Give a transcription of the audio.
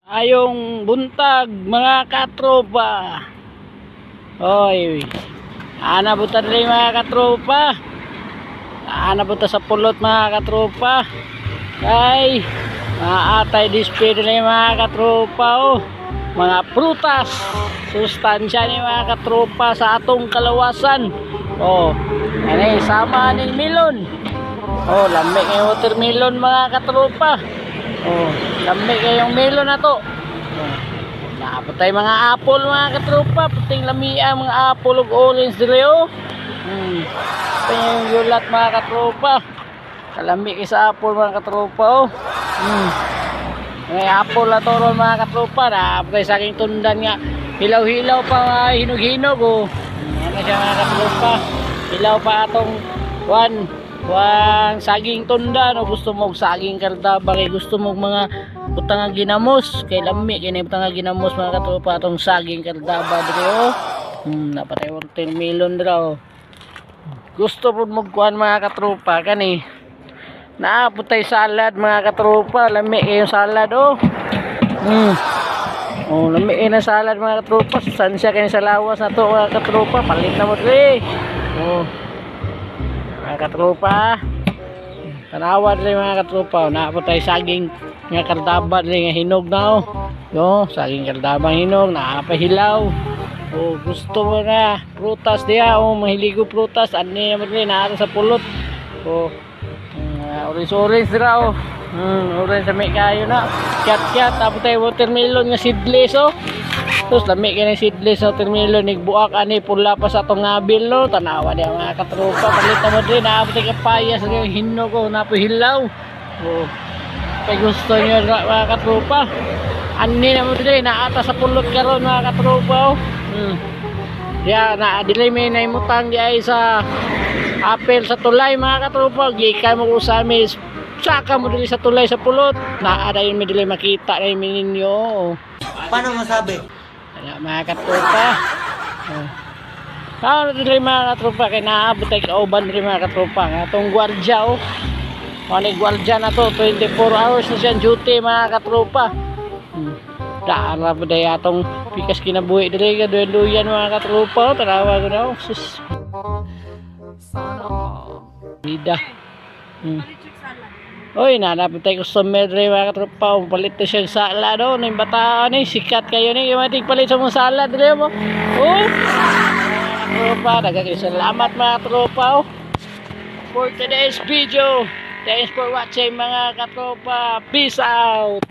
Ayong buntag mga katropa. Oy. Ana buta diri mga katropa. Ana buta sa pulot mga katropa. Kay maatay display diri mga katropa oh. Mga prutas, sustansya ni mga katropa sa atong kalawasan. Oh, ani sama ning melon. Oh, lami kay watermelon mga katropa. Oh, lami kayong melon na to. Oh, napatay mga apple mga katropa, puting lamia mga apple ug orange dire oh. Yung yulat mga katropa. Kalami kay sa apple mga katropa oh. May apple na toron mga katropa, napatay sa aking tundan nga. Hilaw-hilaw pa mga hinog-hinog oh. Ano siya mga katropa? Hilaw pa atong Wang saging tunda no, gusto mo saging kardaba kay gusto mo mga butang nga ginamos kay lami kay butang nga ginamos mga katropa atong saging kardaba dire oh. Napatay watermelon dira oh. Gusto pud mo kuan mga katropa kani naaputay salad mga katropa, lami kay yung salad oh. Oh, lami kay na salad mga katropa, sustansya kay sa lawas na to mga katropa, palit na mo dire. Oh. Mga katropa, tanawa rin mga katropa, naapotay saging nga kardaba rin nga hinog na oh. Yo, saging kardaba hinog, naapahilaw. Oh, gusto mo na prutas diya oh, mahiligo prutas, ani naman rin naara sa pulot. Oh, orange dira oh. Orange sa may kayo na. Kyat-kyat, apotay watermelon nga seedless oh. Terus lami kini seedless watermelon nigbuak ani pula pa sa atong ngabil no, tanawa dia mga katropa, palita mo din naabot kay payas nga hinog ko napahilaw. Oh. Kay gusto niyo mga katropa. Ani na mo din naata sa pulot karon mga katropa oh. Ya na dili may naimutang di ay sa apel sa tulay mga katropa, gikan mo ko sa amin. Saka mo dili sa tulay sa pulot. Naa dayon mi dili makita na ninyo. Oh. Paano masabi? Mga katropa. Ano dili mga katropa kay naabot ay kauban dili mga katropa nga atong gwardiya oh. Ano gwardiya na to 24 hours na siya duty mga katropa. Daan ra pud ay atong pikas kinabuhi dili ka duyan mga katropa oh. Tanawa ko na oh. Sus. Bida. Oy, nanapitay customer rin mga katropa. Palit na siyang salad o. Nang bataan eh. Sikat kayo ni. Yung matig palit sa mong salad rin mo. Oh. Mga katropa. Nagkakisalamat mga katropa. For today's video. Thanks for watching mga katropa. Peace out.